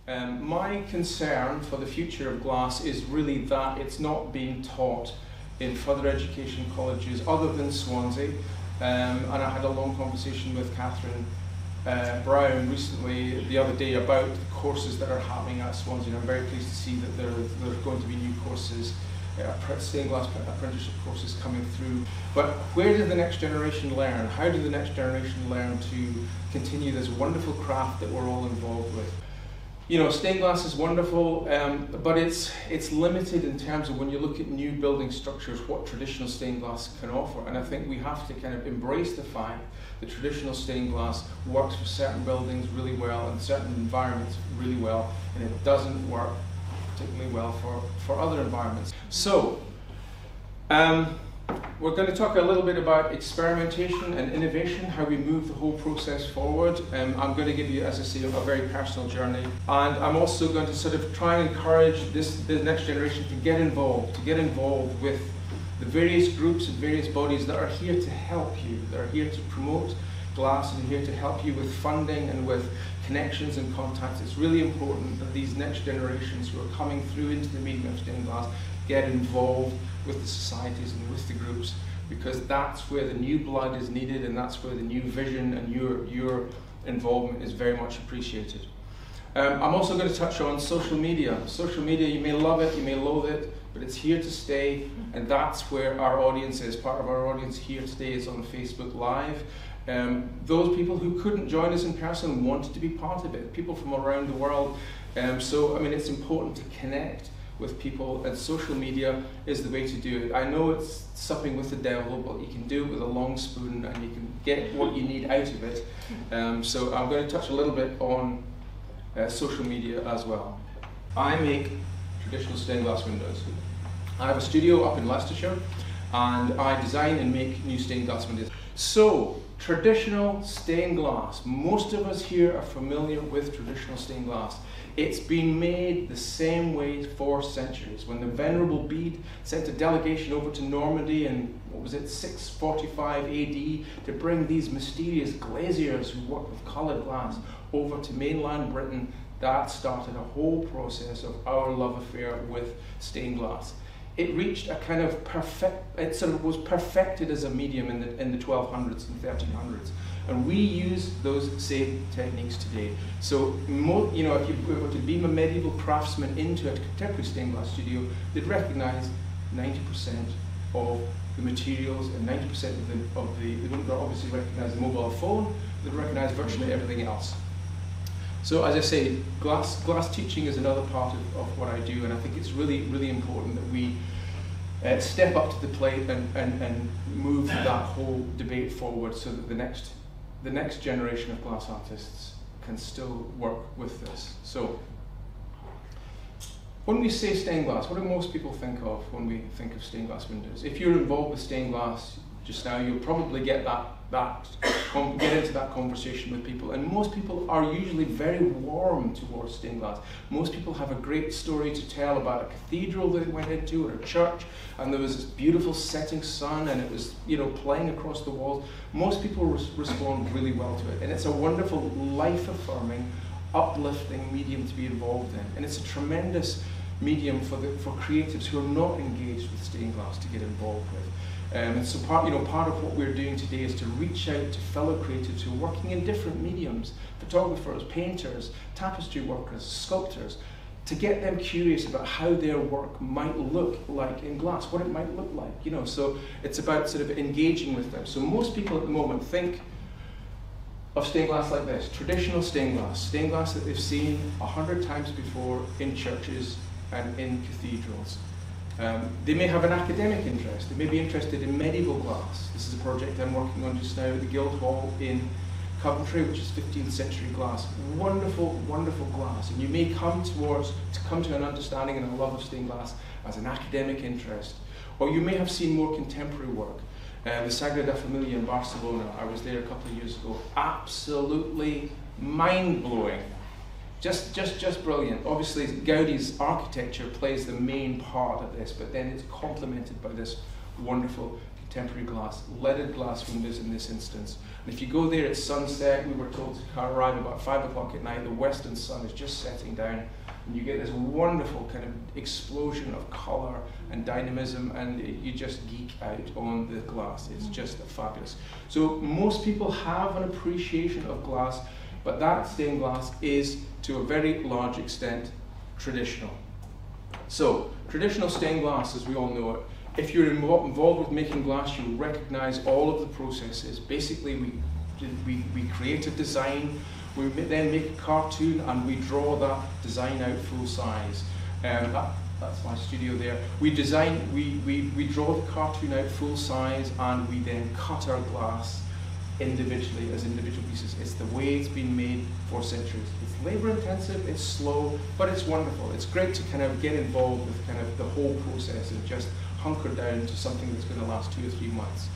My concern for the future of glass is really that it's not being taught in further education colleges other than Swansea. And I had a long conversation with Catherine Brown recently, the other day, about the courses that are happening at Swansea. And I'm very pleased to see that there's going to be new courses, stained glass apprenticeship courses coming through. But where did the next generation learn? How did the next generation learn to continue this wonderful craft that we're all involved with? You know, stained glass is wonderful, but it's limited in terms of when you look at new building structures, what traditional stained glass can offer. And I think we have to kind of embrace the fact that traditional stained glass works for certain buildings really well and certain environments really well, and it doesn't work particularly well for other environments. So, we're going to talk a little bit about experimentation and innovation, how we move the whole process forward. I'm going to give you, as I say, a very personal journey. And I'm also going to sort of try and encourage the next generation to get involved with the various groups and various bodies that are here to help you, that are here to promote glass and here to help you with funding and with connections and contacts. It's really important that these next generations who are coming through into the medium of stained glass get involved with the societies and with the groups, because that's where the new blood is needed, and that's where the new vision and your involvement is very much appreciated. I'm also going to touch on social media. Social media, you may love it, you may loathe it, but it's here to stay, and that's where our audience is. Part of our audience here today is on Facebook Live. Those people who couldn't join us in person wanted to be part of it, people from around the world. So, I mean, it's important to connect with people, and social media is the way to do it. I know it's supping with the devil, but you can do it with a long spoon and you can get what you need out of it. So I'm going to touch a little bit on social media as well. I make traditional stained glass windows. I have a studio up in Leicestershire, and I design and make new stained glass windows. So, traditional stained glass. Most of us here are familiar with traditional stained glass. It's been made the same way for centuries. When the Venerable Bede sent a delegation over to Normandy in, 645 AD, to bring these mysterious glaziers who work with coloured glass over to mainland Britain, that started a whole process of our love affair with stained glass. It reached a kind of it sort of was perfected as a medium in the 1200s and 1300s. And we use those same techniques today. So, you know, if you were to beam a medieval craftsman into a contemporary stained glass studio, they'd recognise 90% of the materials and 90% they wouldn't obviously recognise the mobile phone, they'd recognise virtually everything else. So, as I say, glass teaching is another part of what I do, and I think it's really, really important that we step up to the plate and move that whole debate forward, so that the next generation of glass artists can still work with this. So, when we say stained glass, what do most people think of when we think of stained glass windows? If you're involved with stained glass just now, you'll probably get get into that conversation with people, and most people are usually very warm towards stained glass. Most people have a great story to tell about a cathedral they went into, or a church, and there was this beautiful setting sun, and it was, you know, playing across the walls. Most people respond really well to it, and it's a wonderful, life-affirming, uplifting medium to be involved in, and it's a tremendous medium for creatives who are not engaged with stained glass to get involved with. And so part of what we're doing today is to reach out to fellow creatives who are working in different mediums, photographers, painters, tapestry workers, sculptors, to get them curious about how their work might look like in glass, what it might look like, you know. So it's about sort of engaging with them. So most people at the moment think of stained glass like this: traditional stained glass that they've seen 100 times before in churches and in cathedrals. They may have an academic interest. They may be interested in medieval glass. This is a project I'm working on just now at the Guildhall in Coventry, which is 15th century glass. Wonderful, wonderful glass. And you may come to an understanding and a love of stained glass as an academic interest. Or you may have seen more contemporary work. The Sagrada Familia in Barcelona, I was there a couple of years ago. Absolutely mind-blowing. Just brilliant. Obviously, Gaudi's architecture plays the main part of this, but then it's complemented by this wonderful temporary glass, leaded glass windows in this instance. And if you go there at sunset, we were told to arrive about 5 o'clock at night, the western sun is just setting down, and you get this wonderful kind of explosion of colour and dynamism, and you just geek out on the glass. It's just fabulous. So most people have an appreciation of glass, but that stained glass is, to a very large extent, traditional. So, traditional stained glass, as we all know it, if you're involved with making glass, you'll recognize all of the processes. Basically, we create a design, we then make a cartoon, and we draw that design out full size. That's my studio there. We draw the cartoon out full size, and we then cut our glass individually as individual pieces. It's the way it's been made for centuries. It's labor intensive, it's slow, but it's wonderful. It's great to kind of get involved with kind of the whole process and just hunker down to something that's going to last 2 or 3 months.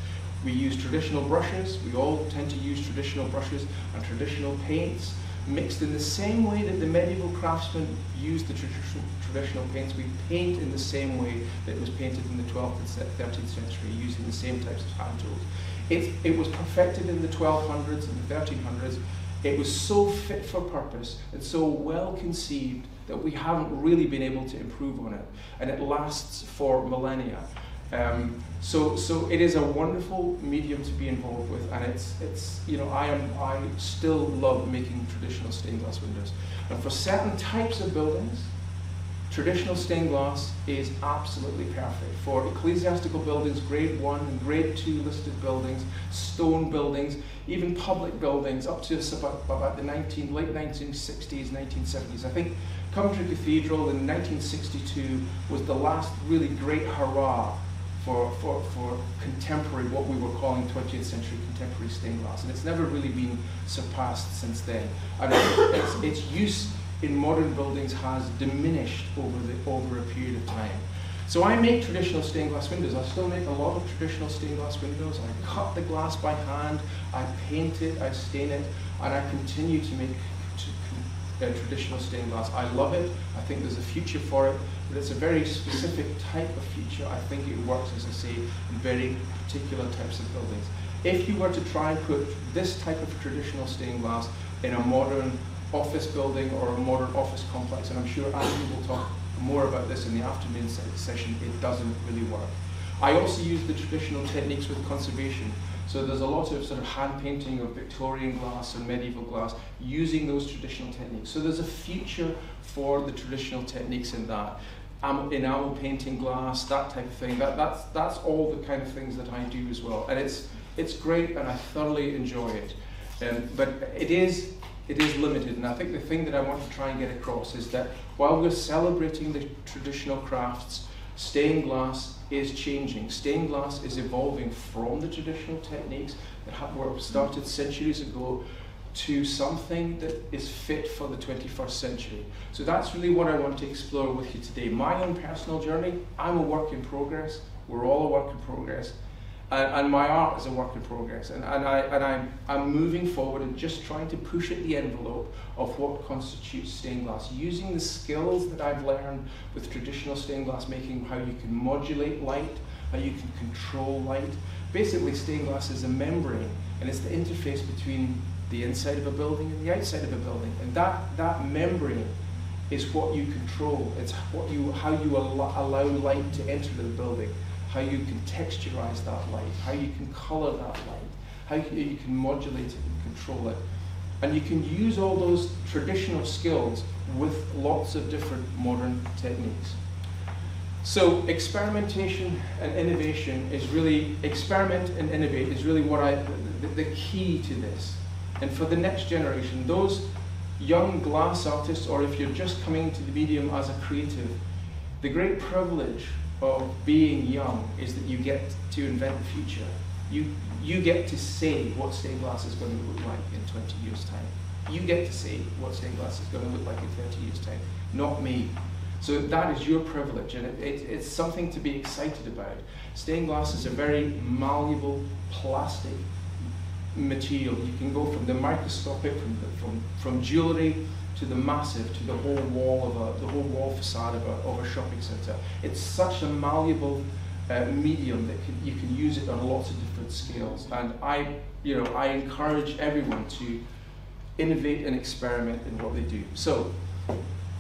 We use traditional brushes. We all tend to use traditional brushes and traditional paints, mixed in the same way that the medieval craftsmen used the traditional paints. We paint in the same way that it was painted in the 12th and 13th century, using the same types of hand tools. It was perfected in the 1200s and the 1300s. It was so fit for purpose and so well conceived that we haven't really been able to improve on it, and it lasts for millennia. So it is a wonderful medium to be involved with, and it's you know, I still love making traditional stained glass windows, and for certain types of buildings, traditional stained glass is absolutely perfect. For ecclesiastical buildings, grade 1 and grade 2 listed buildings, stone buildings, even public buildings up to about the late 1960s, 1970s. I think Coventry Cathedral in 1962 was the last really great hurrah for contemporary, what we were calling 20th century contemporary stained glass, and it's never really been surpassed since then. And its use in modern buildings has diminished over a period of time. So I make traditional stained glass windows. I still make a lot of traditional stained glass windows. I cut the glass by hand, I paint it, I stain it, and I continue to make traditional stained glass. I love it. I think there's a future for it, but it's a very specific type of future. I think it works, as I say, in very particular types of buildings. If you were to try and put this type of traditional stained glass in a modern office building or a modern office complex, and I'm sure Andrew will talk more about this in the afternoon session, it doesn't really work. I also use the traditional techniques with conservation. So there's a lot of sort of hand painting of Victorian glass and medieval glass using those traditional techniques. So there's a future for the traditional techniques in that. Enamel painting glass, that type of thing. That's all the kind of things that I do as well. And it's great, and I thoroughly enjoy it. But it is limited, and I think the thing that I want to try and get across is that while we're celebrating the traditional crafts, stained glass is changing. Stained glass is evolving from the traditional techniques that were started centuries ago to something that is fit for the 21st century. So that's really what I want to explore with you today. My own personal journey, I'm a work in progress. We're all a work in progress. And my art is a work in progress, and I'm moving forward and just trying to push at the envelope of what constitutes stained glass, using the skills that I've learned with traditional stained glass making, how you can modulate light, how you can control light. Basically, stained glass is a membrane, and it's the interface between the inside of a building and the outside of a building, and that membrane is what you control. It's how you allow light to enter the building, how you can texturize that light, how you can color that light, how you can modulate it and control it. And you can use all those traditional skills with lots of different modern techniques. So experimentation and innovation is really, experiment and innovate is really what the key to this. And for the next generation, those young glass artists, or if you're just coming to the medium as a creative, the great privilege of being young is that you get to invent the future. You get to say what stained glass is going to look like in 20 years' time. You get to say what stained glass is going to look like in 30 years' time, not me. So that is your privilege, and it's something to be excited about. Stained glass is a very malleable plastic material. You can go from the microscopic, from jewellery, to the massive, to the whole wall facade of a shopping centre. It's such a malleable medium that you can use it on lots of different scales. And I encourage everyone to innovate and experiment in what they do. So,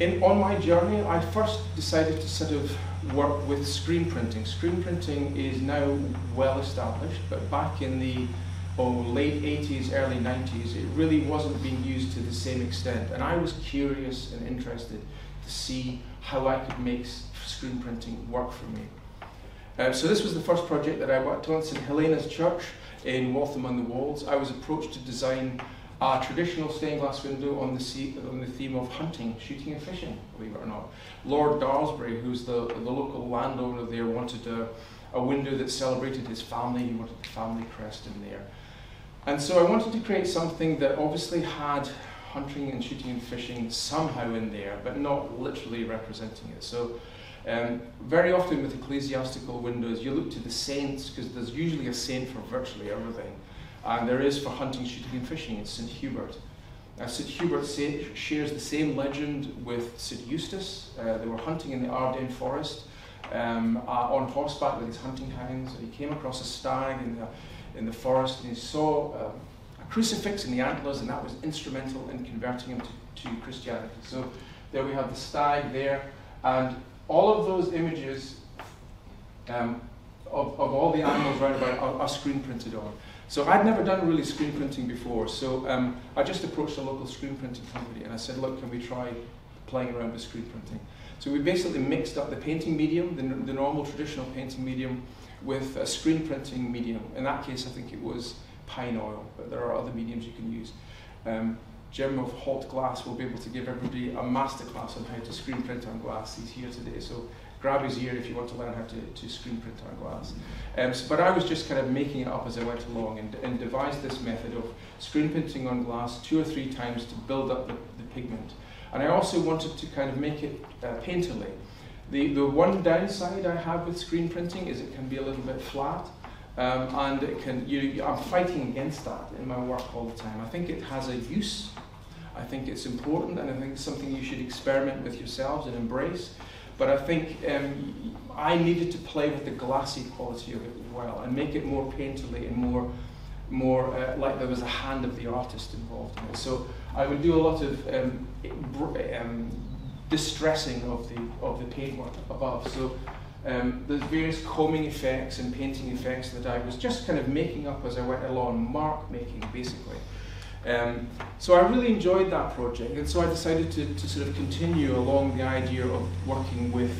on my journey, I first decided to sort of work with screen printing. Screen printing is now well established, but back in the late 80s, early 90s, it really wasn't being used to the same extent. And I was curious and interested to see how I could make screen printing work for me. So this was the first project that I worked on. St Helena's Church in Waltham-on-the-Wolds. I was approached to design a traditional stained glass window on the theme of hunting, shooting and fishing, believe it or not. Lord Darsbury, who's the local landowner there, wanted a window that celebrated his family. He wanted the family crest in there. And so I wanted to create something that obviously had hunting and shooting and fishing somehow in there, but not literally representing it. So very often with ecclesiastical windows, you look to the saints, because there's usually a saint for virtually everything. And there is for hunting, shooting and fishing. It's St Hubert. St Hubert shares the same legend with St Eustace. They were hunting in the Ardennes forest on horseback with his hunting hounds. And he came across a stag in the forest, and he saw a crucifix in the antlers, and that was instrumental in converting him to Christianity. So there we have the stag there, and all of those images of all the animals round about are screen printed on. So I'd never done really screen printing before, so I just approached a local screen printing company and I said, look, can we try playing around with screen printing? So we basically mixed up the painting medium, the normal traditional painting medium, with a screen printing medium. In that case, I think it was pine oil, but there are other mediums you can use. Jim of Halt Glass will be able to give everybody a masterclass on how to screen print on glass. He's here today, so grab his ear if you want to learn how to screen print on glass. But I was just kind of making it up as I went along and devised this method of screen printing on glass 2 or 3 times to build up the pigment. And I also wanted to kind of make it painterly. The one downside I have with screen printing is it can be a little bit flat. And it can, I'm fighting against that in my work all the time. I think it has a use, I think it's important, and I think it's something you should experiment with yourselves and embrace. But I think I needed to play with the glassy quality of it as well and make it more painterly and more like there was a hand of the artist involved in it. So I would do a lot of distressing of the paintwork above. So there's various combing effects and painting effects that I was just kind of making up as I went along, mark making basically. So I really enjoyed that project, and so I decided to sort of continue along the idea of working with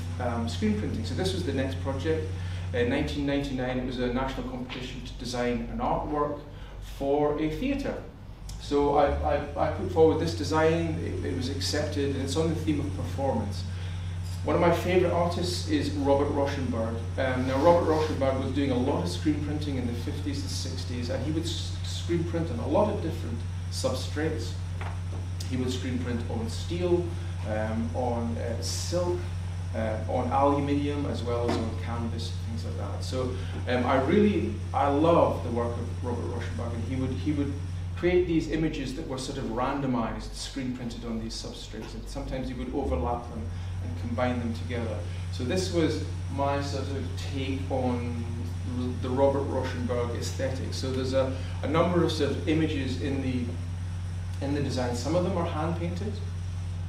screen printing. So this was the next project. In 1999, it was a national competition to design an artwork for a theatre. So I put forward this design, it was accepted, and it's on the theme of performance. One of my favourite artists is Robert Rauschenberg. Now Robert Rauschenberg was doing a lot of screen printing in the 50s and 60s, and he would screen print on a lot of different substrates. He would screen print on steel, on silk, on aluminium, as well as on canvas, things like that. So I love the work of Robert Rauschenberg, and he would create these images that were sort of randomized, screen printed on these substrates, and sometimes he would overlap them and combine them together. So this was my sort of take on the Robert Rauschenberg aesthetic. So there's a number of sort of images in the design. Some of them are hand painted,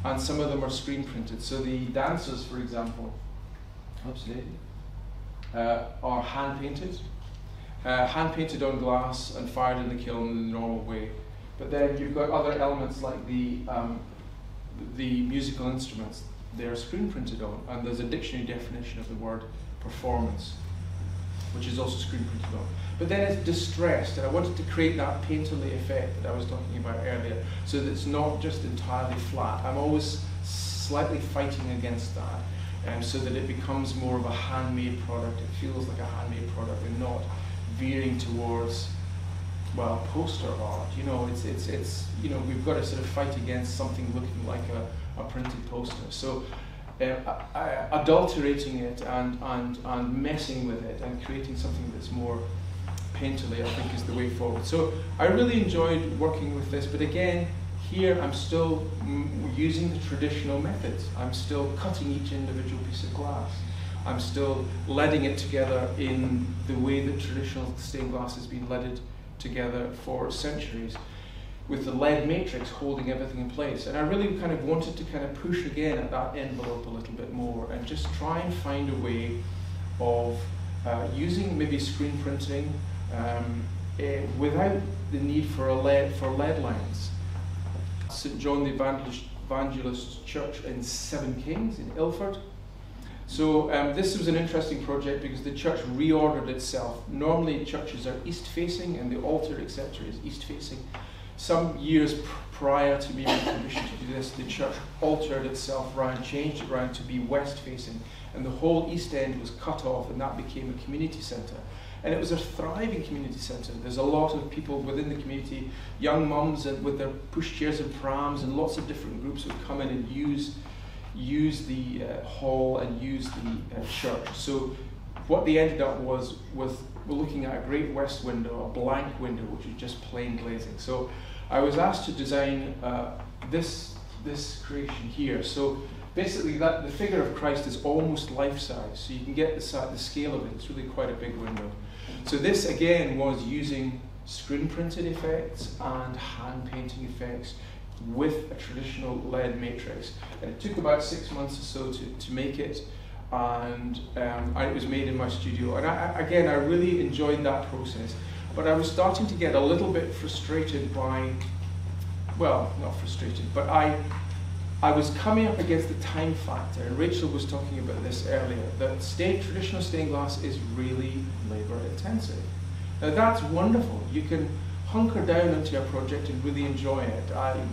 and some of them are screen printed. So the dancers, for example, are hand painted on glass and fired in the kiln in the normal way. But then you've got other elements like the musical instruments. They're screen printed on, and there's a dictionary definition of the word performance, which is also screen printed on. But then it's distressed, and I wanted to create that painterly effect that I was talking about earlier, so that it's not just entirely flat. I'm always slightly fighting against that, so that it becomes more of a handmade product. It feels like a handmade product and not veering towards, well, poster art. It's we've got to sort of fight against something looking like a printed poster. So adulterating it and messing with it and creating something that's more painterly, I think, is the way forward. So I really enjoyed working with this, but again, here I'm still using the traditional methods. I'm still cutting each individual piece of glass. I'm still leading it together in the way that traditional stained glass has been leaded together for centuries, with the lead matrix holding everything in place. And I really kind of wanted to kind of push again at that envelope a little bit more and just try and find a way of using maybe screen printing without the need for lead lines. St. John the Evangelist Church in Seven Kings in Ilford. So this was an interesting project because the church reordered itself. Normally churches are east-facing and the altar, etc., is east-facing. Some years prior to me being commissioned to do this, the church altered itself around, changed it around to be west-facing, and the whole east end was cut off, and that became a community centre. And it was a thriving community centre. There's a lot of people within the community, young mums with their pushchairs and prams, and lots of different groups would come in and use the hall and use the church. So what they ended up was we're looking at a great west window, a blank window, which is just plain glazing. So I was asked to design this creation here. So basically the figure of Christ is almost life-size, so you can get the scale of it. It's really quite a big window. So this again was using screen printed effects and hand painting effects with a traditional lead matrix. And it took about 6 months or so to make it, and it was made in my studio. And I really enjoyed that process, but I was starting to get a little bit frustrated by, well, not frustrated, but I was coming up against the time factor, and Rachel was talking about this earlier, that traditional stained glass is really labour intensive. Now that's wonderful. You can hunker down into a project and really enjoy it.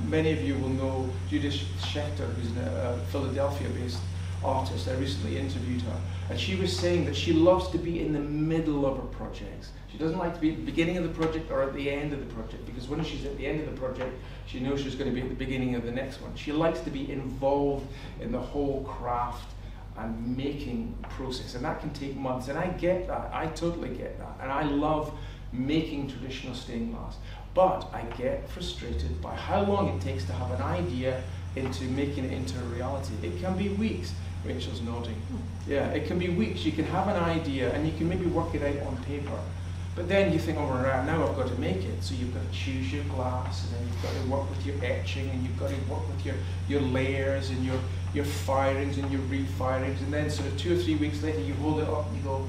Many of you will know Judith Schechter, who's a Philadelphia-based artist. I recently interviewed her, and she was saying that she loves to be in the middle of her projects. She doesn't like to be at the beginning of the project or at the end of the project, because when she's at the end of the project, she knows she's going to be at the beginning of the next one. She likes to be involved in the whole craft and making process, and that can take months, and I get that. I totally get that, and I love making traditional stained glass, but I get frustrated by how long it takes to have an idea into making it into a reality. It can be weeks. Rachel's nodding. Yeah, it can be weeks. You can have an idea and you can maybe work it out on paper, but then you think, oh right, now I've got to make it. So you've got to choose your glass, and then you've got to work with your etching, and you've got to work with your layers and your firings and your refirings, and then sort of 2 or 3 weeks later you hold it up and you go,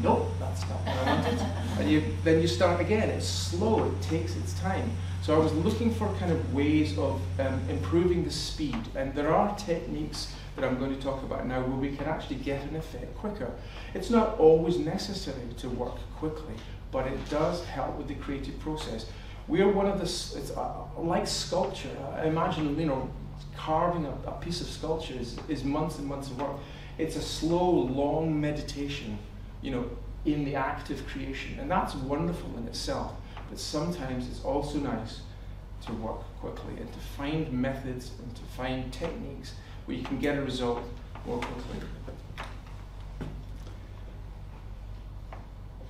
nope, that's not what I wanted. And then you start again. It's slow, it takes its time. So I was looking for kind of ways of improving the speed, and there are techniques that I'm going to talk about now where we can actually get an effect quicker. It's not always necessary to work quickly, but it does help with the creative process. We are one of it's like sculpture. Imagine, carving a piece of sculpture is months and months of work. It's a slow, long meditation, in the act of creation, and that's wonderful in itself. But sometimes it's also nice to work quickly and to find methods and to find techniques where you can get a result more quickly.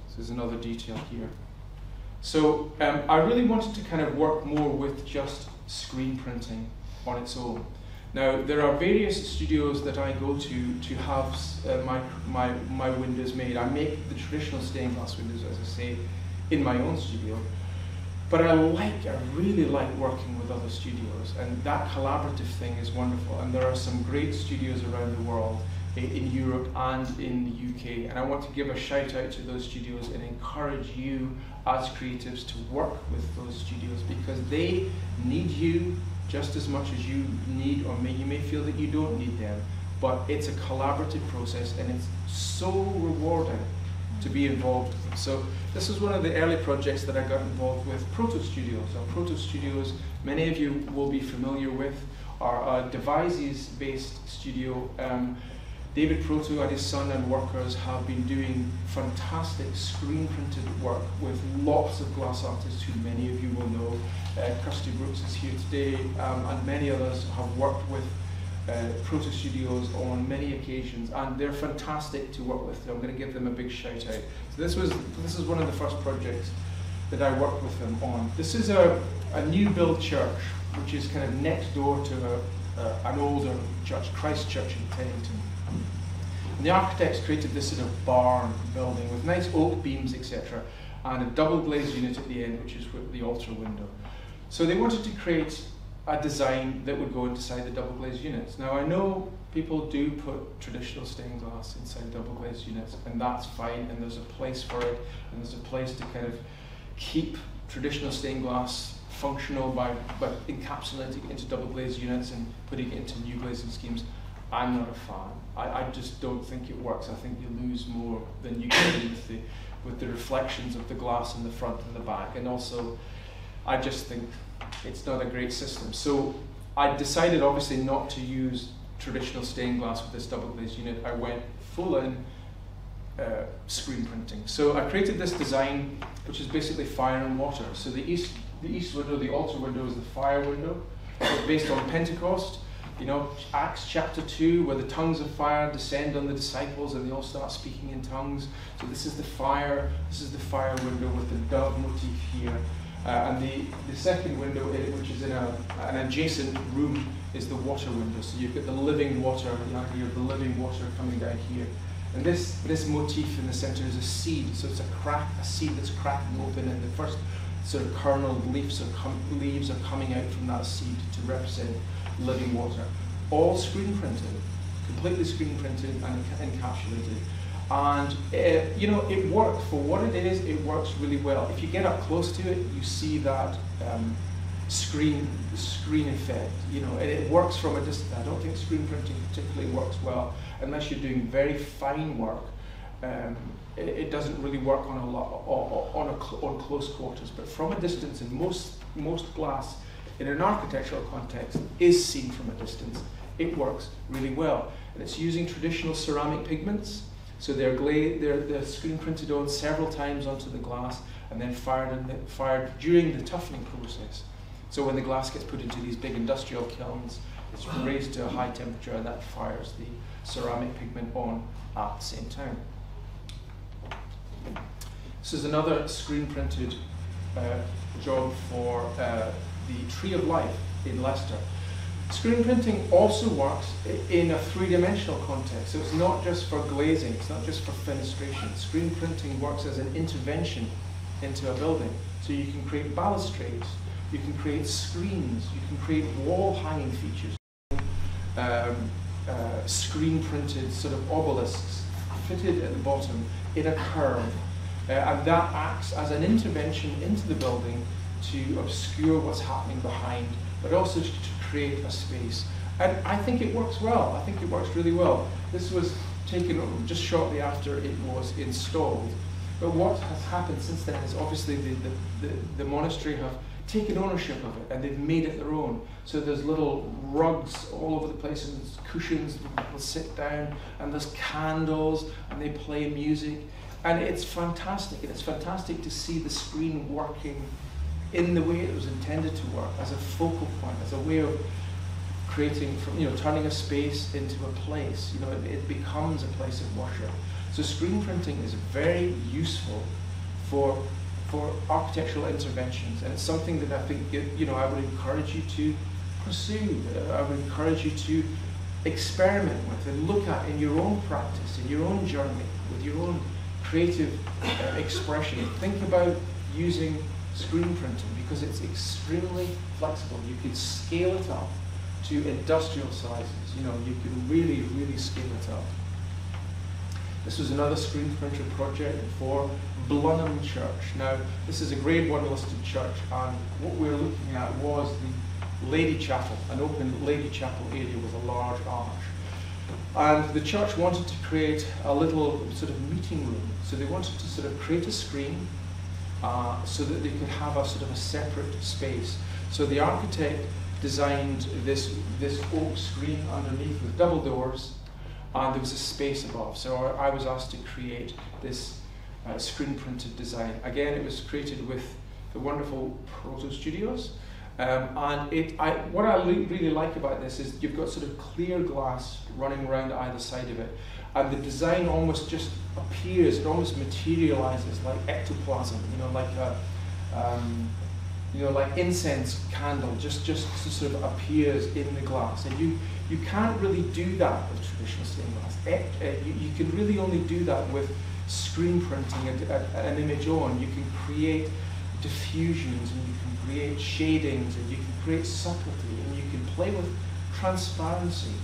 So there's another detail here. So I really wanted to kind of work more with just screen printing on its own. Now, there are various studios that I go to have my windows made. I make the traditional stained glass windows, as I say, in my own studio. But I really like working with other studios, and that collaborative thing is wonderful. And there are some great studios around the world, in Europe and in the UK. And I want to give a shout out to those studios and encourage you as creatives to work with those studios, because they need you just as much as you need, or you may feel that you don't need them, but it's a collaborative process, and it's so rewarding to be involved with them. So this is one of the early projects that I got involved with, Proto Studios. Now, Proto Studios, many of you will be familiar with, are a Devizes-based studio. David Proto and his son and workers have been doing fantastic screen-printed work with lots of glass artists who many of you will know. Kirsty Brooks is here today, and many others have worked with Proto Studios on many occasions, and they're fantastic to work with. So I'm going to give them a big shout out. So this is one of the first projects that I worked with them on. This is a new build church, which is kind of next door to an older church, Christ Church in Pennington. And the architects created this sort of barn building with nice oak beams, etc., and a double glazed unit at the end, which is the altar window. So they wanted to create a design that would go inside the double glazed units. Now I know people do put traditional stained glass inside double glazed units, and that's fine, and there's a place for it, and there's a place to kind of keep traditional stained glass functional by encapsulating it into double glazed units and putting it into new glazing schemes. I'm not a fan. I just don't think it works. I think you lose more than you can with the reflections of the glass in the front and the back, and also I just think it's not a great system. So I decided obviously not to use traditional stained glass with this double glazed unit. I went full in screen printing. So I created this design which is basically fire and water. So the east window, the altar window, is the fire window. It's based on Pentecost. You know, Acts chapter 2, where the tongues of fire descend on the disciples and they all start speaking in tongues. So this is the fire window with the dove motif here. And the second window, which is in an adjacent room, is the water window. So you've got the living water, the idea of the living water coming down here. And this motif in the center is a seed. So it's a seed that's cracking open, and the first sort of kernel leaves are coming out from that seed to represent living water. All screen printed, completely screen printed and encapsulated. And you know, it works for what it is. It works really well. If you get up close to it, you see that screen effect. You know, it works from a distance. I don't think screen printing particularly works well unless you're doing very fine work. It doesn't really work on close quarters. But from a distance, and most glass in an architectural context is seen from a distance. It works really well, and it's using traditional ceramic pigments. So they're screen printed on several times onto the glass and then fired during the toughening process. So when the glass gets put into these big industrial kilns, it's raised to a high temperature, and that fires the ceramic pigment on at the same time. This is another screen printed job for the Tree of Life in Leicester. Screen printing also works in a three-dimensional context, so it's not just for glazing, it's not just for fenestration. Screen printing works as an intervention into a building. So you can create balustrades, you can create screens, you can create wall hanging features, screen printed sort of obelisks fitted at the bottom in a curve, and that acts as an intervention into the building to obscure what's happening behind, but also to create a space. And I think it works well. I think it works really well. This was taken just shortly after it was installed. But what has happened since then is obviously the monastery have taken ownership of it, and they've made it their own. So there's little rugs all over the place, and there's cushions, people sit down, and there's candles, and they play music. And it's fantastic, and it's fantastic to see the screen working in the way it was intended to work, as a focal point, as a way of creating, turning a space into a place. You know, it becomes a place of worship. So screen printing is very useful for architectural interventions, and it's something that I think I would encourage you to pursue. I would encourage you to experiment with and look at in your own practice, in your own journey, with your own creative expression. Think about using screen printing because it's extremely flexible. You can scale it up to industrial sizes. You can really, really scale it up. This was another screen printer project for Blunham Church. Now, this is a Grade 1 listed church, and what we were looking at was the Lady Chapel, an open Lady Chapel area with a large arch. And the church wanted to create a little sort of meeting room. So they wanted to sort of create a screen so that they could have a sort of a separate space. So the architect designed this oak screen underneath with double doors, and there was a space above. So I was asked to create this screen printed design. Again, it was created with the wonderful Proto Studios. And what I really like about this is you've got sort of clear glass running around either side of it, and the design almost just appears, it almost materializes like ectoplasm, like like incense candle just sort of appears in the glass, and you can't really do that with traditional stained glass. You can really only do that with screen printing an image on. You can create diffusions, and you can create shadings, and you can create subtlety, and you can play with transparency,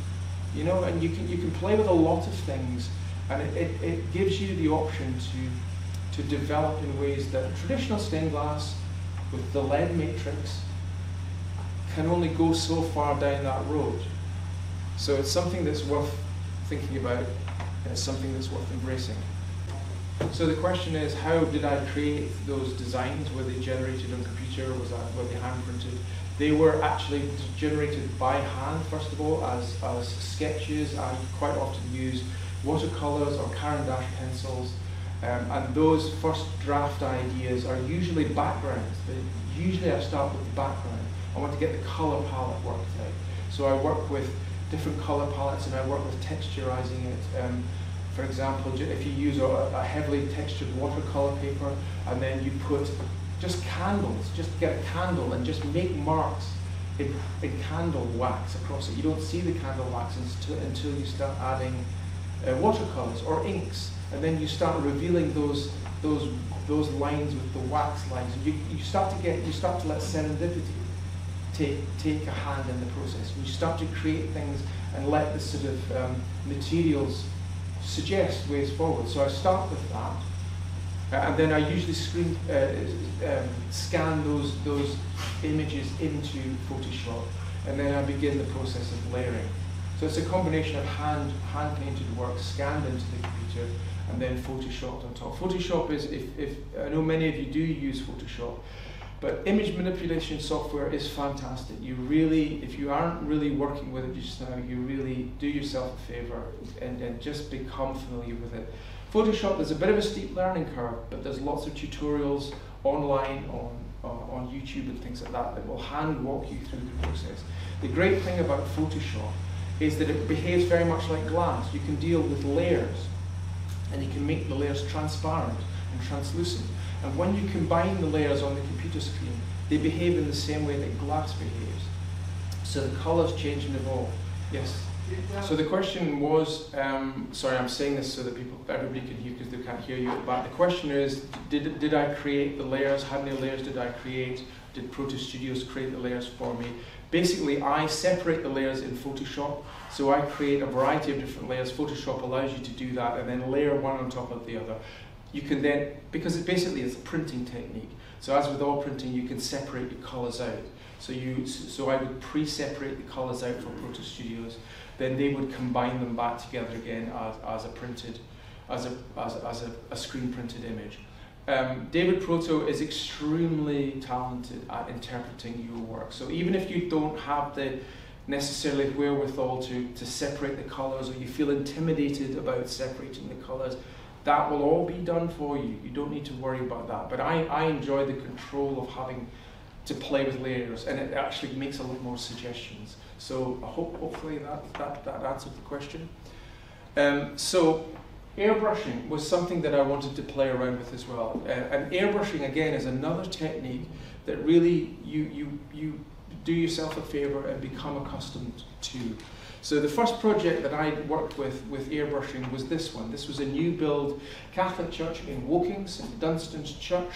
and you can play with a lot of things, and it gives you the option to develop in ways that traditional stained glass with the lead matrix can only go so far down that road. So it's something that's worth thinking about, and it's something that's worth embracing. So the question is, how did I create those designs? Were they generated on computer, or were they hand printed? They were actually generated by hand, first of all, as sketches. I quite often use watercolors or Caran d'Ache pencils. And those first draft ideas are usually backgrounds. Usually I start with the background. I want to get the color palette worked out. So I work with different color palettes, and I work with texturizing it. For example, if you use a heavily textured watercolor paper, and then you put just candles, just get a candle and just make marks in candle wax across it. You don't see the candle wax until you start adding watercolors or inks. And then you start revealing those lines with the wax lines, and you start to let serendipity take a hand in the process. And you start to create things and let the sort of materials suggest ways forward. So I start with that, and then I usually scan those images into Photoshop, and then I begin the process of layering. So it's a combination of hand painted work scanned into the computer, and then photoshopped on top. Photoshop is, if I know many of you do use Photoshop, but image manipulation software is fantastic. If you aren't really working with it just now, you really do yourself a favor and just become familiar with it. Photoshop, there's a bit of a steep learning curve, but there's lots of tutorials online on YouTube and things like that will hand walk you through the process. The great thing about Photoshop is that it behaves very much like glass. You can deal with layers, and you can make the layers transparent and translucent. And when you combine the layers on the computer screen, they behave in the same way that glass behaves. So the colors change and evolve. Yes? So the question was, sorry, I'm saying this so that everybody can hear, because they can't hear you at the back. The question is, did I create the layers? How many layers did I create? Did Proto Studios create the layers for me? Basically, I separate the layers in Photoshop, so I create a variety of different layers. Photoshop allows you to do that, and then layer one on top of the other. You can then, because it basically is a printing technique, so as with all printing, you can separate the colors out. So I would pre-separate the colors out for Proto Studios, then they would combine them back together again as a screen printed image. David Proto is extremely talented at interpreting your work. So even if you don't have the necessarily wherewithal to separate the colors, or you feel intimidated about separating the colors, that will all be done for you. You don't need to worry about that. But I enjoy the control of having to play with layers, and it actually makes a lot more suggestions. So hopefully that answered the question. So airbrushing was something that I wanted to play around with as well. And airbrushing, again, is another technique that really you do yourself a favor and become accustomed to. So the first project that I worked with airbrushing was this one. This was a new build Catholic church in Woking, St Dunstan's Church.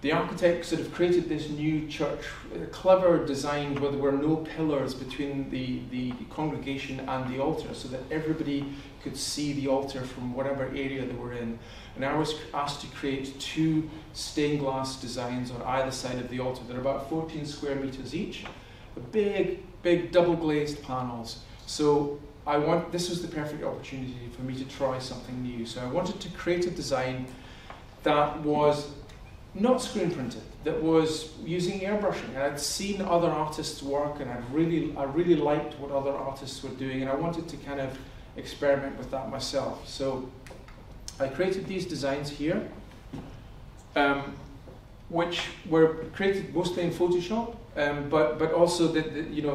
The architect sort of created this new church, a clever design where there were no pillars between the congregation and the altar, so that everybody could see the altar from whatever area they were in. And I was asked to create 2 stained glass designs on either side of the altar. They're about 14 square meters each, big double glazed panels. So this was the perfect opportunity for me to try something new. So I wanted to create a design that was not screen printed, that was using airbrushing. And I'd seen other artists work, and I really liked what other artists were doing, and I wanted to kind of experiment with that myself. So I created these designs here, which were created mostly in Photoshop, but also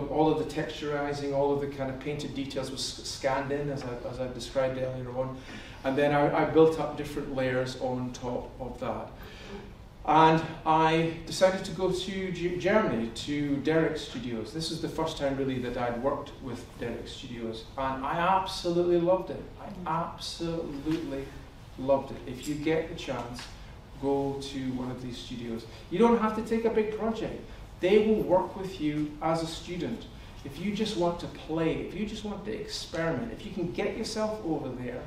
all of the texturizing, all of the kind of painted details was scanned in, as I described earlier on, and then I built up different layers on top of that. And I decided to go to Germany, to Derek's studios. This is the first time really that I'd worked with Derek's studios, and I absolutely loved it. I absolutely loved it. If you get the chance, go to one of these studios. You don't have to take a big project. They will work with you as a student. If you just want to play, if you just want to experiment, if you can get yourself over there,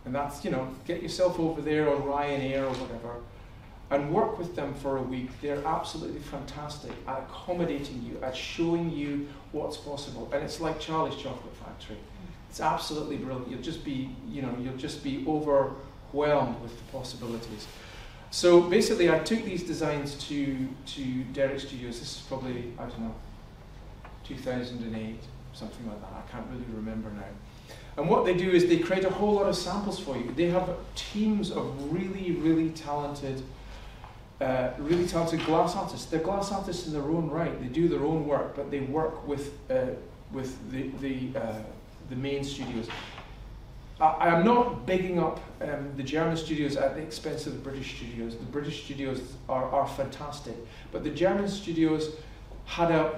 and that's, you know, get yourself over there on Ryanair or whatever, and work with them for a week. They're absolutely fantastic at accommodating you, at showing you what's possible. And it's like Charlie's Chocolate Factory. It's absolutely brilliant. You'll just be, you know, you'll just be overwhelmed with the possibilities. So basically, I took these designs to Derek Studios. This is probably, I don't know, 2008, something like that. I can't really remember now. And what they do is they create a whole lot of samples for you. They have teams of really talented glass artists. They're glass artists in their own right. They do their own work, but they work with the main studios. I am not bigging up the German studios at the expense of the British studios. The British studios are fantastic, but the German studios had a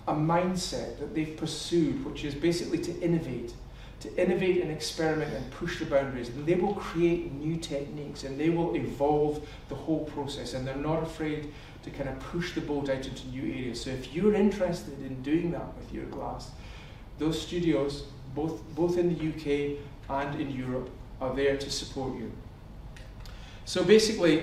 mindset that they've pursued, which is basically to innovate and experiment and push the boundaries. And they will create new techniques and they will evolve the whole process, and they're not afraid to kind of push the boat out into new areas. So if you're interested in doing that with your glass, those studios, both in the UK and in Europe, are there to support you. So basically,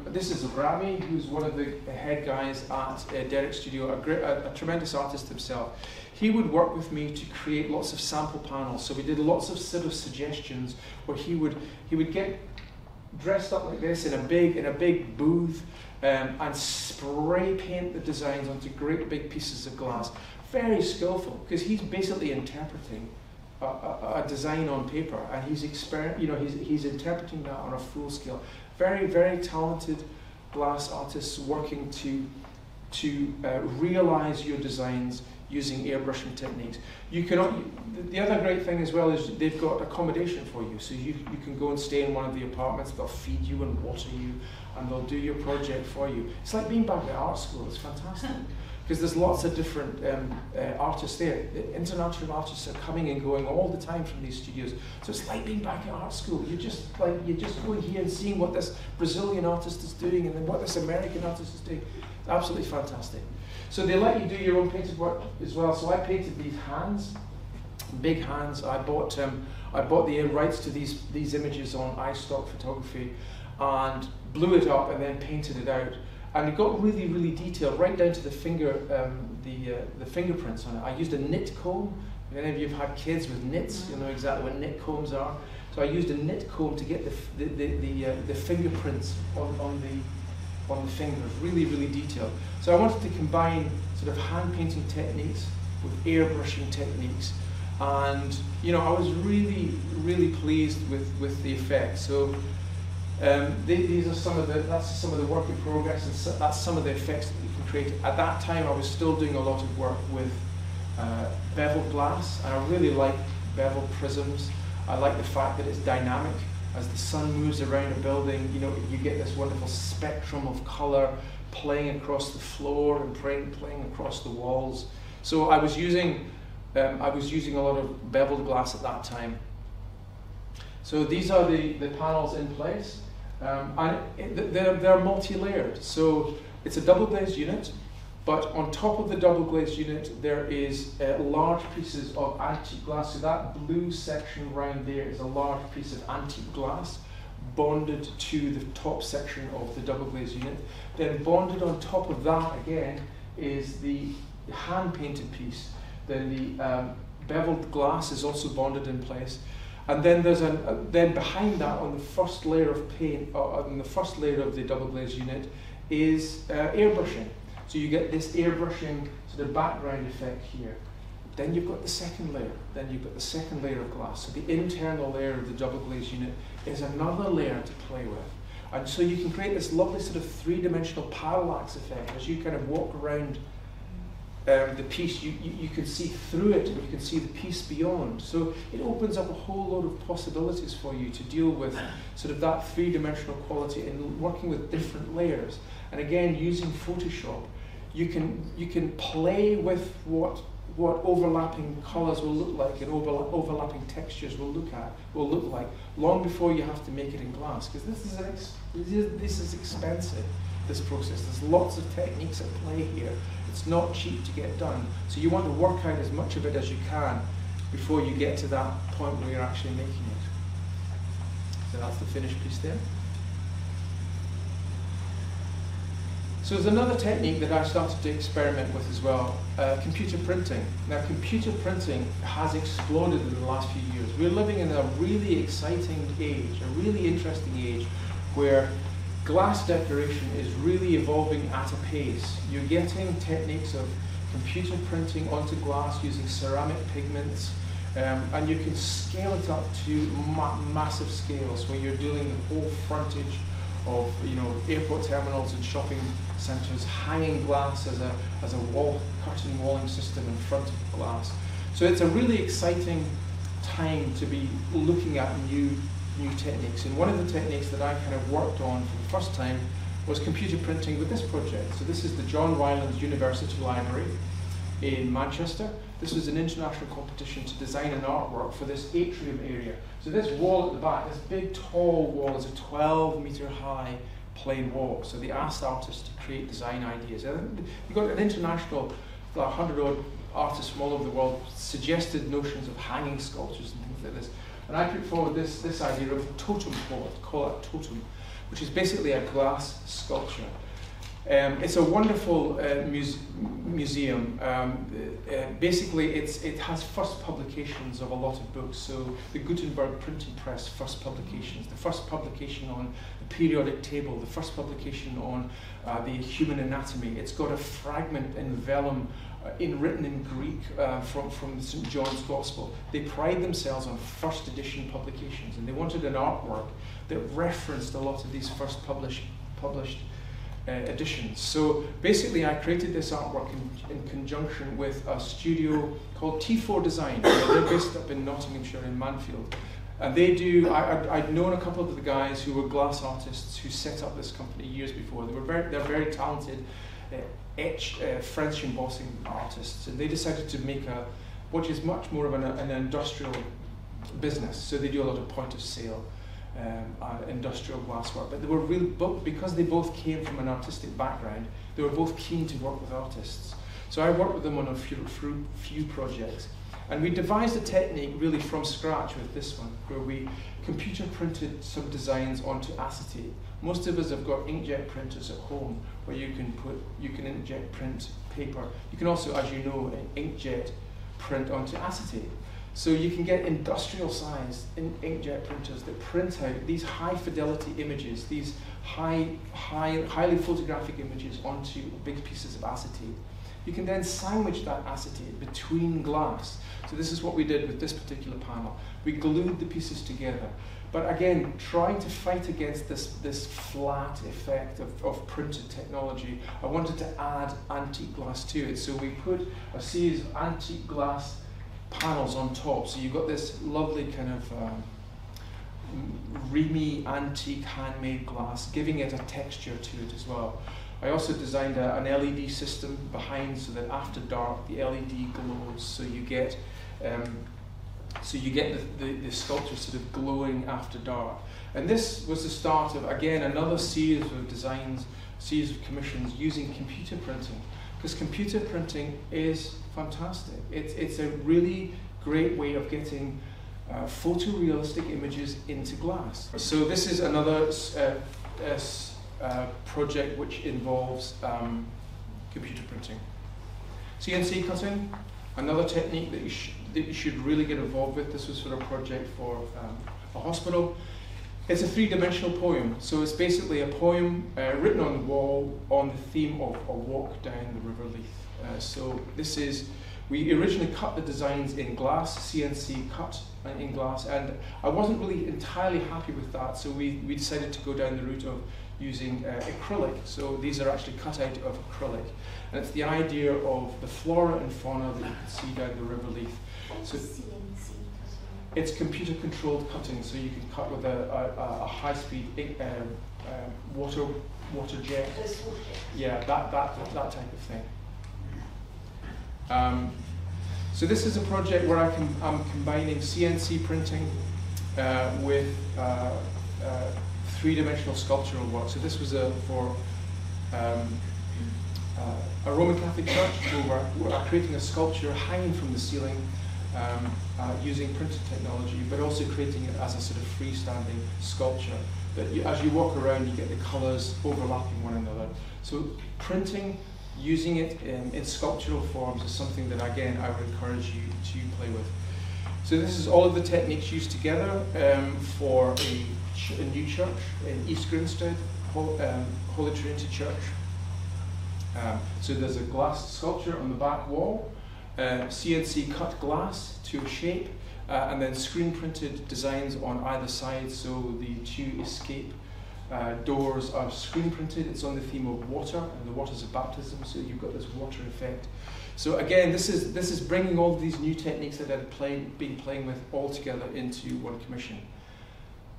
this is Rami, who's one of the head guys at Derek's studio, a tremendous artist himself. He would work with me to create lots of sample panels. So we did lots of sort of suggestions where he would get dressed up like this in a big booth and spray paint the designs onto great big pieces of glass. Very skillful, because he's basically interpreting a design on paper, and he's interpreting that on a full scale. Very talented glass artists working to realize your designs using airbrushing techniques. The other great thing as well is they've got accommodation for you, so you can go and stay in one of the apartments. They'll feed you and water you, and they'll do your project for you. It's like being back at art school. It's fantastic. Because there's lots of different artists there. The international artists are coming and going all the time from these studios. So it's like being back at art school. You're just going here and seeing what this Brazilian artist is doing and then what this American artist is doing. It's absolutely fantastic. So they let you do your own painted work as well. So I painted these hands, big hands. I bought the rights to these images on iStock photography and blew it up and then painted it out. And it got really detailed, right down to the the fingerprints on it. I used a knit comb. If any of you have had kids with knits, you know exactly what knit combs are. So I used a knit comb to get the fingerprints on the fingers, really detailed. So I wanted to combine sort of hand painting techniques with airbrushing techniques, and you know I was really pleased with the effect. So. These are some of the work in progress, and that's some of the effects that you can create. At that time, I was still doing a lot of work with beveled glass, and I really like beveled prisms. I like the fact that it's dynamic. As the sun moves around a building, you know, you get this wonderful spectrum of color playing across the floor and playing across the walls. So I was using a lot of beveled glass at that time. So these are the panels in place. And they're multi-layered, so it's a double glazed unit, but on top of the double glazed unit there is large pieces of antique glass. So that blue section around there is a large piece of antique glass bonded to the top section of the double glazed unit. Then bonded on top of that again is the hand painted piece. Then the beveled glass is also bonded in place. And then then behind that, on the first layer of paint, on the first layer of the double glazed unit, is airbrushing. So you get this airbrushing sort of background effect here. Then you've got the second layer. Then you've got the second layer of glass. So the internal layer of the double glazed unit is another layer to play with. And so you can create this lovely sort of three-dimensional parallax effect as you kind of walk around the piece, you can see through it and you can see the piece beyond. So it opens up a whole lot of possibilities for you to deal with sort of that three-dimensional quality and working with different layers. And again, using Photoshop, you can play with what overlapping colours will look like and overlapping textures will look like long before you have to make it in glass, because this is expensive, this process. There's lots of techniques at play here. It's not cheap to get done, so you want to work out as much of it as you can before you get to that point where you're actually making it. So that's the finished piece there. So there's another technique that I started to experiment with as well, computer printing. Now, computer printing has exploded in the last few years. We're living in a really exciting age, a really interesting age, where glass decoration is really evolving at a pace. You're getting techniques of computer printing onto glass using ceramic pigments, and you can scale it up to massive scales where you're doing the whole frontage of, airport terminals and shopping centres, hanging glass as a curtain walling system in front of glass. So it's a really exciting time to be looking at new techniques. And one of the techniques that I kind of worked on for the first time was computer printing with this project. So this is the John Rylands University Library in Manchester. This was an international competition to design an artwork for this atrium area. So this wall at the back, this big tall wall, is a 12-metre high plain wall. So they asked artists to create design ideas. And you got an international, 100-odd artists from all over the world suggested notions of hanging sculptures and things like this. And I put forward this idea of a totem pole, call it totem, which is basically a glass sculpture. It's a wonderful museum. Basically, it has first publications of a lot of books. So the Gutenberg printing press first publications, the first publication on the periodic table, the first publication on the human anatomy. It's got a fragment in vellum written in Greek from St. John's Gospel. They pride themselves on first edition publications, and they wanted an artwork that referenced a lot of these first published editions. So basically I created this artwork in conjunction with a studio called T4 Design. They're based up in Nottinghamshire in Manfield. And they do, I'd known a couple of the guys who were glass artists who set up this company years before. They're very talented French embossing artists, and they decided to make what is much more of an industrial business. So they do a lot of point of sale industrial glasswork, but they were because they both came from an artistic background, they were both keen to work with artists. So I worked with them on a few projects, and we devised a technique really from scratch with this one, where we computer printed some designs onto acetate. Most of us have got inkjet printers at home where you can inkjet print paper. You can also, as you know, inkjet print onto acetate. So you can get industrial sized inkjet printers that print out these high fidelity images, these highly photographic images onto big pieces of acetate. You can then sandwich that acetate between glass. So this is what we did with this particular panel. We glued the pieces together. But again, trying to fight against this flat effect of printed technology, I wanted to add antique glass to it. So we put a series of antique glass panels on top, so you've got this lovely kind of reamy antique handmade glass, giving it a texture to it as well. I also designed an LED system behind, so that after dark the LED glows, so you get the sculpture sort of glowing after dark. And this was the start of, again, another series of designs, series of commissions using computer printing. Because computer printing is fantastic. It's a really great way of getting photorealistic images into glass. So this is another project which involves computer printing. CNC cutting, another technique that you should really get involved with. This was for a project for a hospital. It's a three-dimensional poem, so it's basically a poem written on the wall on the theme of a walk down the River Leith. So this is We originally cut the designs in glass, CNC cut in glass, and I wasn't really entirely happy with that, so we decided to go down the route of using acrylic. So these are actually cut out of acrylic, and it's the idea of the flora and fauna that you can see down the river Leith. So it's computer controlled cutting, so you can cut with a high-speed water jet. Yeah, that type of thing. So this is a project where I'm combining CNC printing with three-dimensional sculptural work. So this was for a Roman Catholic church where we're creating a sculpture hanging from the ceiling using printed technology, but also creating it as a sort of freestanding sculpture that as you walk around, you get the colours overlapping one another. So printing, using it in sculptural forms is something that, again, I would encourage you to play with. So this is all of the techniques used together for a new church in East Grinstead, Holy Trinity Church. So there's a glass sculpture on the back wall, CNC cut glass to a shape, and then screen printed designs on either side, so the two escape doors are screen printed. It's on the theme of water, and the waters of baptism, so you've got this water effect. So again, this is bringing all of these new techniques that I've been playing with all together into one commission.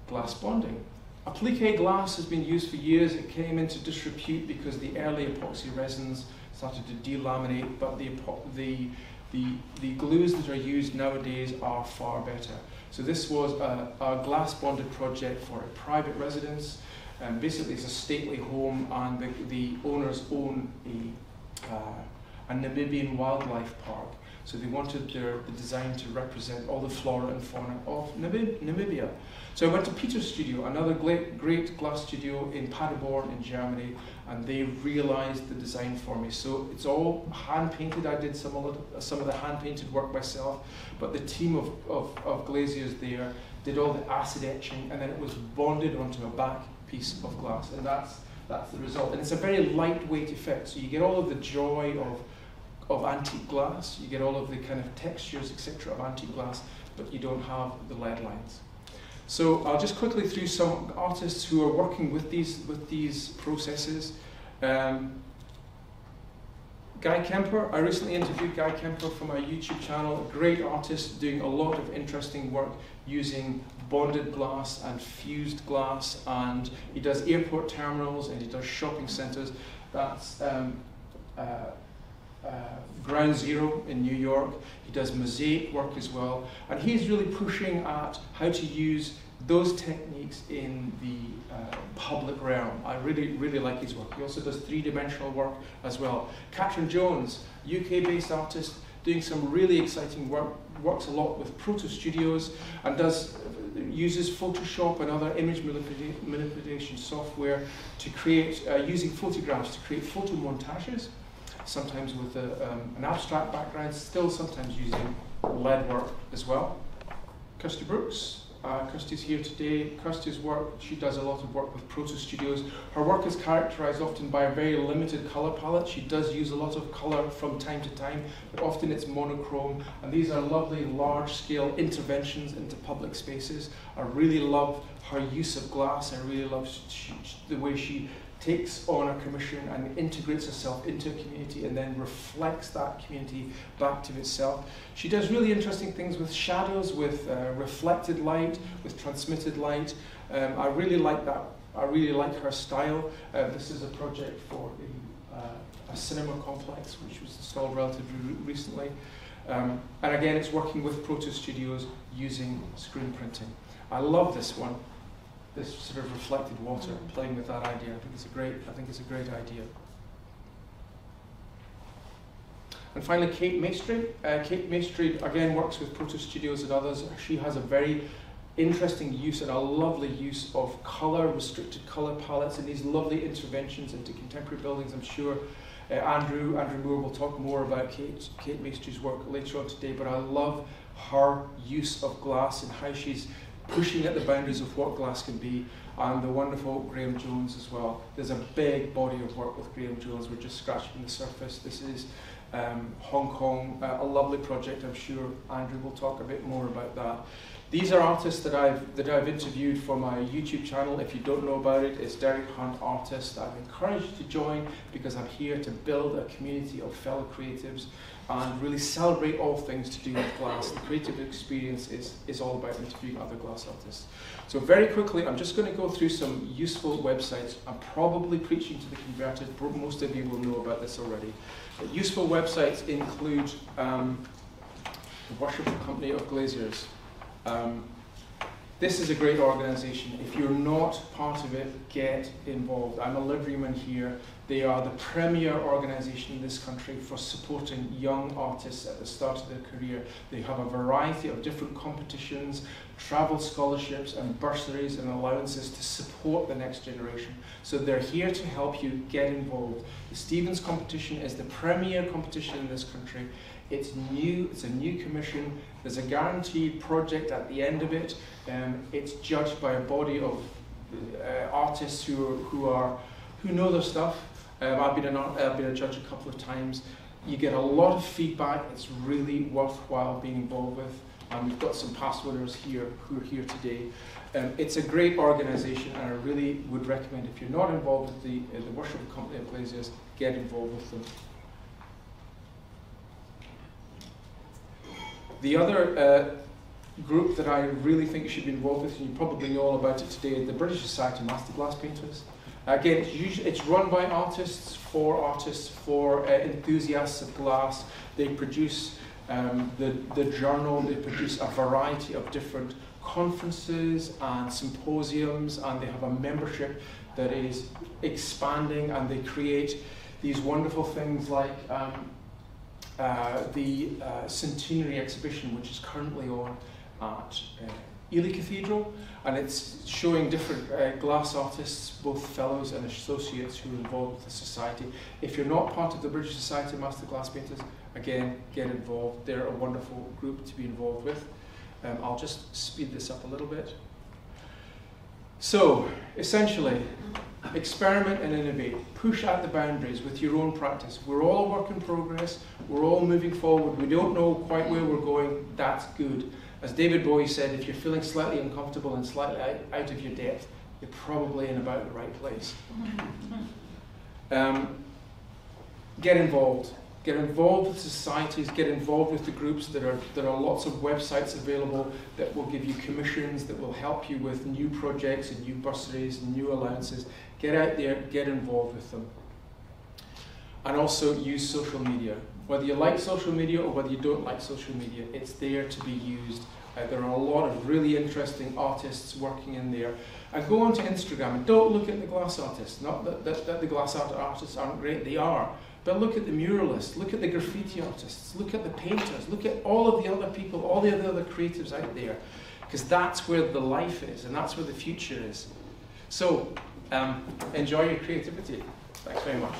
Glass bonding. Applique glass has been used for years. It came into disrepute because the early epoxy resins started to delaminate, but the glues that are used nowadays are far better. So this was a glass bonded project for a private residence. Basically, it's a stately home, and the owners own a Namibian wildlife park. So they wanted the design to represent all the flora and fauna of Namibia. So I went to Peter's studio, another great glass studio in Paderborn in Germany, and they realized the design for me. So it's all hand painted. I did some of the hand painted work myself, but the team of glaziers there did all the acid etching, and then it was bonded onto a back piece of glass, and that's the result. And it's a very lightweight effect, so you get all of the joy of antique glass, you get all of the kind of textures, etc. of antique glass, but you don't have the lead lines. So I'll just quickly through some artists who are working with these processes. Guy Kemper, I recently interviewed Guy Kemper from our YouTube channel, a great artist doing a lot of interesting work using bonded glass and fused glass, and he does airport terminals and he does shopping centres. That's Ground Zero in New York. He does mosaic work as well, and he's really pushing at how to use those techniques in the public realm. I really like his work. He also does three-dimensional work as well. Catherine Jones, UK-based artist, doing some really exciting work, works a lot with Proto Studios, and uses Photoshop and other image manipulation software to create, using photographs to create photo montages, sometimes with an abstract background, still sometimes using lead work as well. Kirsty Brooks, Kirsty's here today. Kirsty's work, she does a lot of work with Proto Studios. Her work is characterized often by a very limited color palette. She does use a lot of color from time to time, but often it's monochrome, and these are lovely large-scale interventions into public spaces. I really love her use of glass. I really love the way she takes on a commission and integrates herself into a community and then reflects that community back to itself. She does really interesting things with shadows, with reflected light, with transmitted light. I really like that. I really like her style. This is a project for a cinema complex which was installed relatively recently. And again, it's working with Proto Studios using screen printing. I love this one. This sort of reflected water, playing with that idea. I think it's a great idea. And finally, Kate Maestri. Kate Maestri again works with Proto Studios and others. She has a very interesting use and a lovely use of color, restricted color palettes, and these lovely interventions into contemporary buildings. I'm sure Andrew Moore will talk more about Kate Maestri's work later on today, but I love her use of glass and how she's pushing at the boundaries of what glass can be, and the wonderful Graham Jones as well. There's a big body of work with Graham Jones. We're just scratching the surface. This is Hong Kong, a lovely project. I'm sure Andrew will talk a bit more about that. These are artists that I've interviewed for my YouTube channel. If you don't know about it, it's Derek Hunt Artist. I've encouraged you to join because I'm here to build a community of fellow creatives and really celebrate all things to do with glass. The creative experience is all about interviewing other glass artists. So very quickly, I'm just going to go through some useful websites. I'm probably preaching to the converted. Most of you will know about this already. But useful websites include the Worshipful Company of Glaziers. This is a great organisation. If you're not part of it, get involved. I'm a liveryman here. They are the premier organisation in this country for supporting young artists at the start of their career. They have a variety of different competitions, travel scholarships and bursaries and allowances to support the next generation. So they're here to help you get involved. The Stevens competition is the premier competition in this country. It's new, it's a new commission, there's a guaranteed project at the end of it. It's judged by a body of artists who know their stuff. I've been a judge a couple of times. You get a lot of feedback, it's really worthwhile being involved with. We've got some past winners here who are here today. It's a great organisation, and I really would recommend, if you're not involved with the Worshipful Company of Glaziers, get involved with them. The other group that I really think you should be involved with, and you probably know all about it today, is the British Society of Master Glass Painters. Again, it's run by artists, for enthusiasts of glass. They produce the journal, they produce a variety of different conferences and symposiums, and they have a membership that is expanding, and they create these wonderful things like the Centenary exhibition, which is currently on at Ely Cathedral, and it's showing different glass artists, both fellows and associates who are involved with the society. If you're not part of the British Society of Master Glass Painters, again, get involved. They're a wonderful group to be involved with. I'll just speed this up a little bit. So, essentially, experiment and innovate. Push out the boundaries with your own practice. We're all a work in progress. We're all moving forward. We don't know quite where we're going. That's good. As David Bowie said, if you're feeling slightly uncomfortable and slightly out of your depth, you're probably in about the right place. Get involved. Get involved with societies, get involved with the groups. There are lots of websites available that will give you commissions, that will help you with new projects and new bursaries and new allowances. Get out there, get involved with them. And also use social media. Whether you like social media or whether you don't like social media, it's there to be used. There are a lot of really interesting artists working in there. And go onto Instagram and don't look at the glass artists. Not that the glass art artists aren't great, they are. But look at the muralists, look at the graffiti artists, look at the painters, look at all of the other people, all the other creatives out there. Because that's where the life is, and that's where the future is. So, enjoy your creativity. Thanks very much.